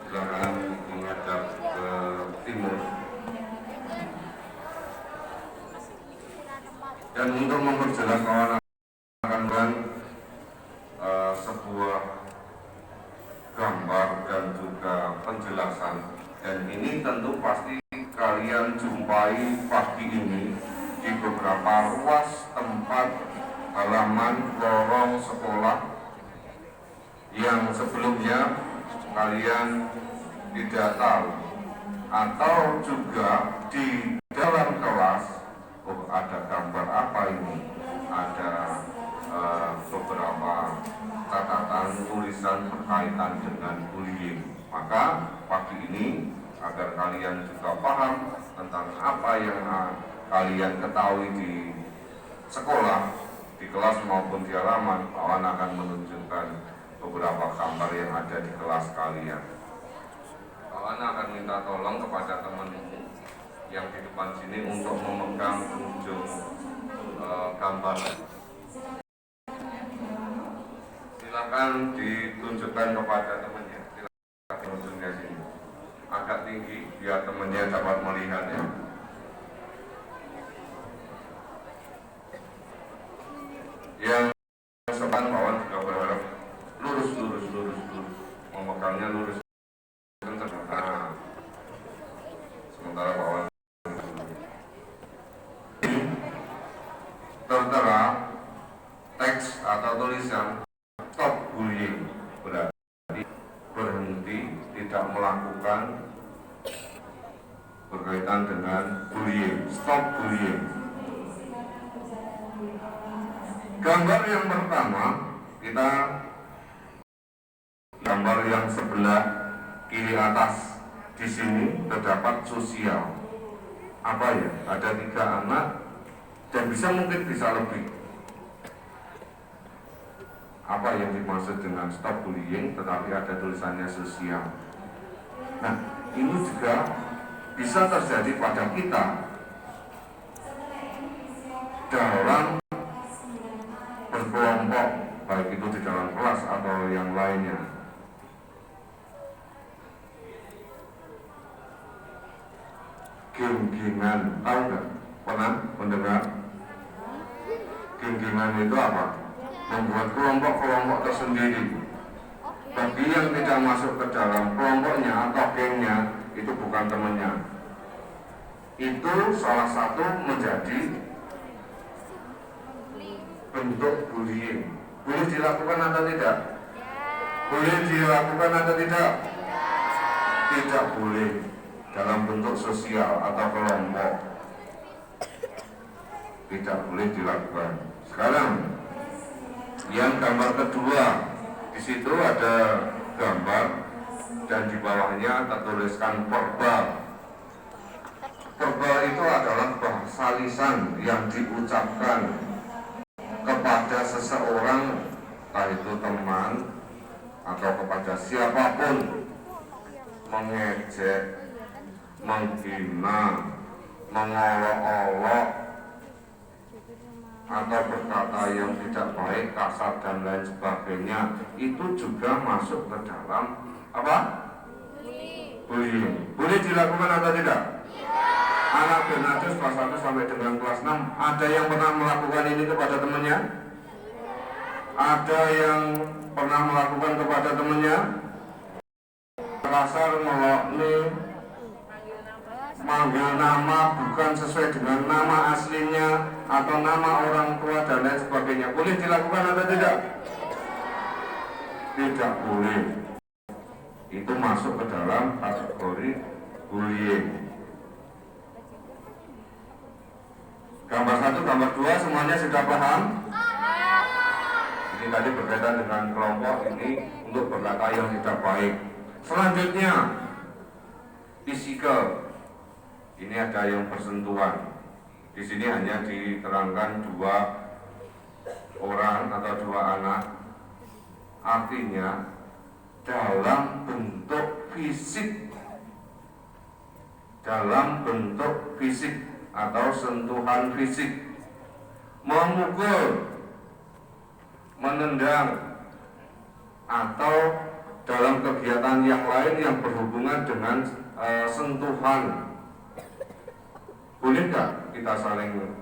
Silakan menghadap ke timur. Dan untuk memperjelas kawan akan sebuah gambar dan juga penjelasan, dan ini tentu pasti kalian jumpai pagi ini di beberapa ruas tempat halaman lorong sekolah yang sebelumnya kalian tidak tahu, atau juga di dalam kelas, oh ada gambar apa ini, ada beberapa catatan tulisan berkaitan dengan bullying. Maka pagi ini agar kalian juga paham tentang apa yang kalian ketahui di sekolah, di kelas maupun di halaman, kawan akan menunjukkan beberapa gambar yang ada di kelas kalian. Kawan akan minta tolong kepada teman yang di depan sini untuk memegang ujung gambar. Silakan ditunjukkan kepada temannya. Silakan ujungnya sini, agak tinggi biar temannya dapat melihatnya. Yang sepan kawan juga berharap lurus, memegangnya lurus. Nah, sementara kawan tertera teks atau tulisan stop bullying, berarti berhenti, tidak melakukan berkaitan dengan bullying, stop bullying. Gambar yang pertama, kita gambar yang sebelah kiri atas. Di sini terdapat sosial. Apa ya? Ada 3 anak dan mungkin bisa lebih. Apa yang dimaksud dengan stop bullying, tetapi ada tulisannya sosial. Nah, ini juga bisa terjadi pada kita dalam berkelompok, baik itu di dalam kelas atau yang lainnya. Geng-gengan, tahu nggak? Pernah mendengar? Geng-gengan itu apa? Membuat kelompok-kelompok tersendiri. Bagi yang tidak masuk ke dalam kelompoknya atau gengnya, itu bukan temannya. Itu salah satu menjadi bentuk bullying. Boleh dilakukan atau tidak? Boleh dilakukan atau tidak? Tidak boleh. Dalam bentuk sosial atau kelompok tidak boleh dilakukan. Sekarang yang gambar kedua, di situ ada gambar dan di bawahnya tertuliskan verbal. Verbal itu adalah bahasa lisan yang diucapkan kepada seseorang, entah itu teman atau kepada siapapun, mengejek, menghina, mengolok-olok, atau berkata yang tidak baik, kasar dan lain sebagainya, itu juga masuk ke dalam apa? Bullying. Boleh dilakukan atau tidak? Anak Bernadus kelas 1 sampai dengan kelas 6, ada yang pernah melakukan ini kepada temannya? Ada yang pernah melakukan kepada temannya? Kasar, melokni, manggil nama bukan sesuai dengan nama aslinya atau nama orang tua dan lain sebagainya. Boleh dilakukan atau tidak? Tidak boleh. Itu masuk ke dalam kategori bullying. Gambar 1, gambar 2 semuanya sudah paham? Ini tadi berkaitan dengan kelompok ini untuk berkata yang tidak baik. Selanjutnya fisikal. Ini ada yang bersentuhan. Di sini hanya diterangkan 2 orang atau 2 anak. Artinya dalam bentuk fisik, atau sentuhan fisik, memukul, menendang, atau dalam kegiatan yang lain yang berhubungan dengan sentuhan. Boleh nggak kita saling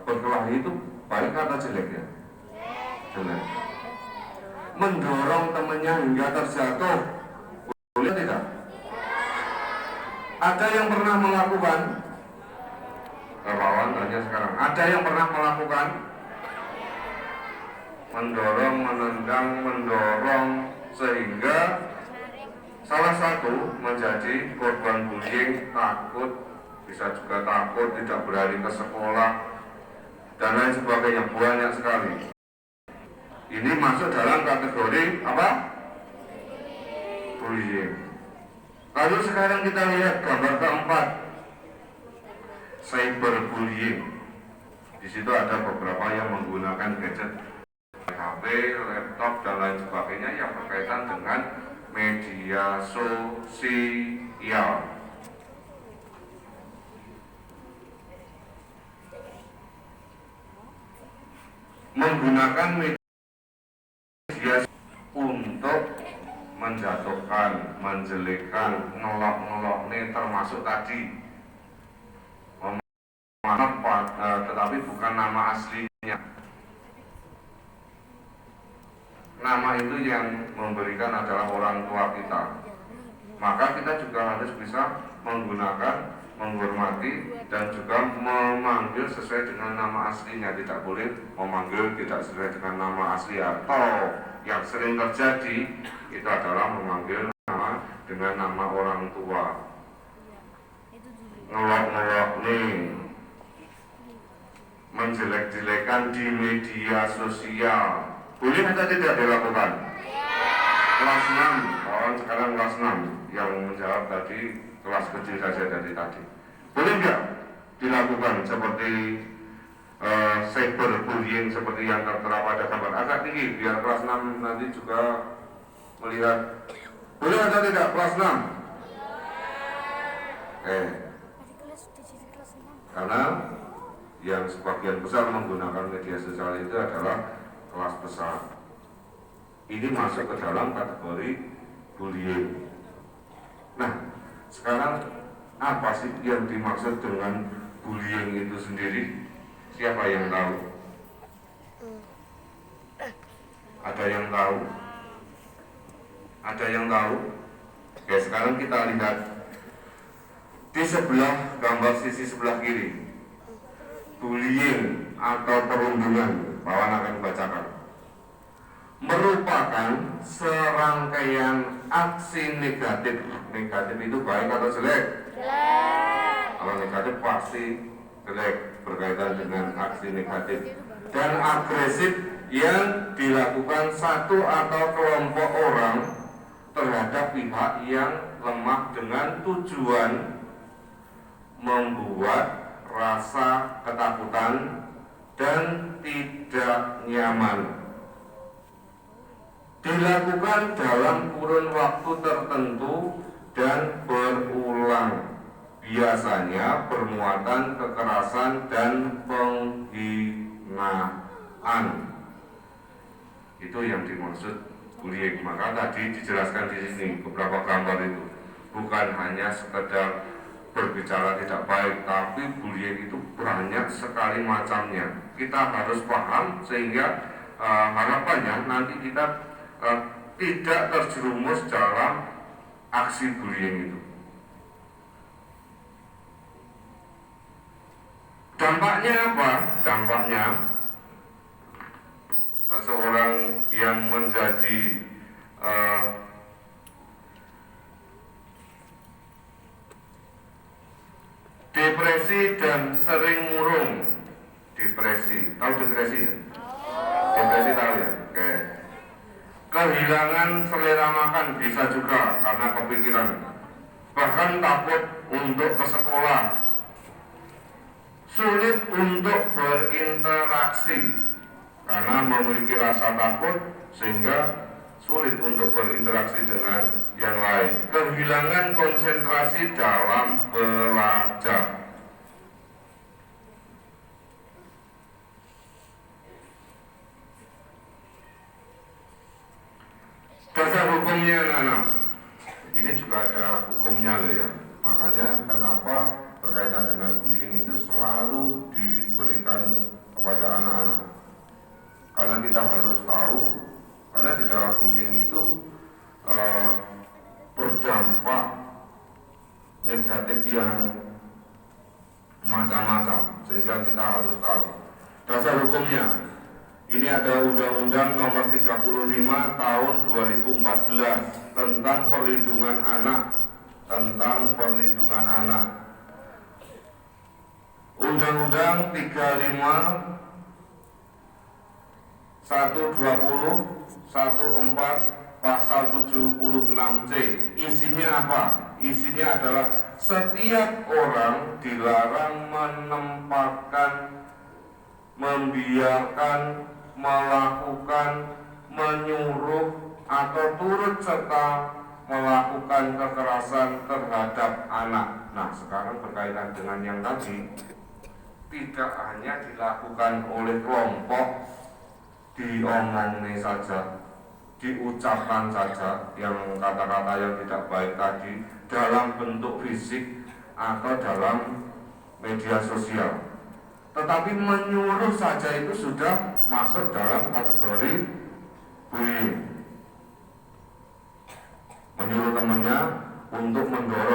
berkelahi? itu baik atau jelek ya? Jelek. Mendorong temannya hingga terjatuh, boleh tidak? Ada yang pernah melakukan? Kawan tanya sekarang, ada yang pernah melakukan? Mendorong, menendang, mendorong, sehingga salah satu menjadi korban bullying, takut, bisa juga takut, tidak berani ke sekolah, dan lain sebagainya, banyak sekali. Ini masuk dalam kategori apa? Bullying. Lalu sekarang kita lihat gambar keempat, cyberbullying. Di situ ada beberapa yang menggunakan gadget, HP, laptop, dan lain sebagainya yang berkaitan dengan media sosial. Menggunakan media untuk menjatuhkan, menjelekkan, ngelok-ngelok nih, termasuk tadi tetapi bukan nama aslinya. Nama itu yang memberikan adalah orang tua kita. Maka kita juga harus bisa menggunakan, menghormati, dan juga memanggil sesuai dengan nama aslinya. Tidak boleh memanggil tidak sesuai dengan nama asli, atau yang sering terjadi itu adalah memanggil nama dengan nama orang tua. Ngelok-ngelok nih, menjelek-jelekan di media sosial, boleh atau tidak dilakukan? Kelas 6, kawan sekarang kelas 6 yang menjawab tadi, kelas kecil saja dari tadi. Boleh nggak dilakukan seperti cyberbullying seperti yang tertera pada gambar? Agak tinggi biar kelas 6 nanti juga melihat. Boleh atau tidak kelas 6? Karena yang sebagian besar menggunakan media sosial itu adalah kelas besar. Ini masuk ke dalam kategori bullying. Nah, sekarang apa sih yang dimaksud dengan bullying itu sendiri? Siapa yang tahu? Ada yang tahu? Ada yang tahu? Oke, sekarang kita lihat di sebelah gambar sisi sebelah kiri. Bullying atau perundungan, Bawan akan bacakan, merupakan serangkaian aksi negatif. Negatif itu baik atau jelek? Jelek. Kalau negatif pasti jelek, berkaitan dengan aksi negatif dan agresif yang dilakukan satu atau kelompok orang terhadap pihak yang lemah dengan tujuan membuat rasa ketakutan dan tidak nyaman. Dilakukan dalam kurun waktu tertentu dan berulang, biasanya bermuatan kekerasan dan penghinaan. Itu yang dimaksud bullying. Maka tadi dijelaskan di sini beberapa gambar itu bukan hanya sekedar berbicara tidak baik, tapi bullying itu banyak sekali macamnya. Kita harus paham sehingga harapannya nanti kita tidak terjerumus dalam aksi bullying itu. Dampaknya apa? Dampaknya seseorang yang menjadi depresi dan sering murung. Depresi, tahu depresi ya? Depresi tahu ya? Oke. Kehilangan selera makan bisa juga karena kepikiran. Bahkan takut untuk ke sekolah. Sulit untuk berinteraksi karena memiliki rasa takut sehingga sulit untuk berinteraksi dengan yang lain. Kehilangan konsentrasi dalam belajar. hukumnya anak-anak. Ini juga ada hukumnya loh ya. Makanya kenapa berkaitan dengan bullying itu selalu diberikan kepada anak-anak. Karena kita harus tahu, karena di dalam bullying itu berdampak negatif yang macam-macam, sehingga kita harus tahu. Dasar hukumnya, ini ada Undang-Undang Nomor 35 Tahun 2014 tentang perlindungan anak. Undang-Undang 35 120 Pasal 76C. Isinya apa? Isinya adalah setiap orang dilarang menempatkan, membiarkan, melakukan, menyuruh atau turut serta melakukan kekerasan terhadap anak. Nah, sekarang berkaitan dengan yang tadi, tidak hanya dilakukan oleh kelompok, diomongin saja, diucapkan saja yang kata-kata yang tidak baik tadi dalam bentuk fisik atau dalam media sosial, tetapi menyuruh saja itu sudah masuk dalam kategori bullying. Menyuruh temannya untuk mendorong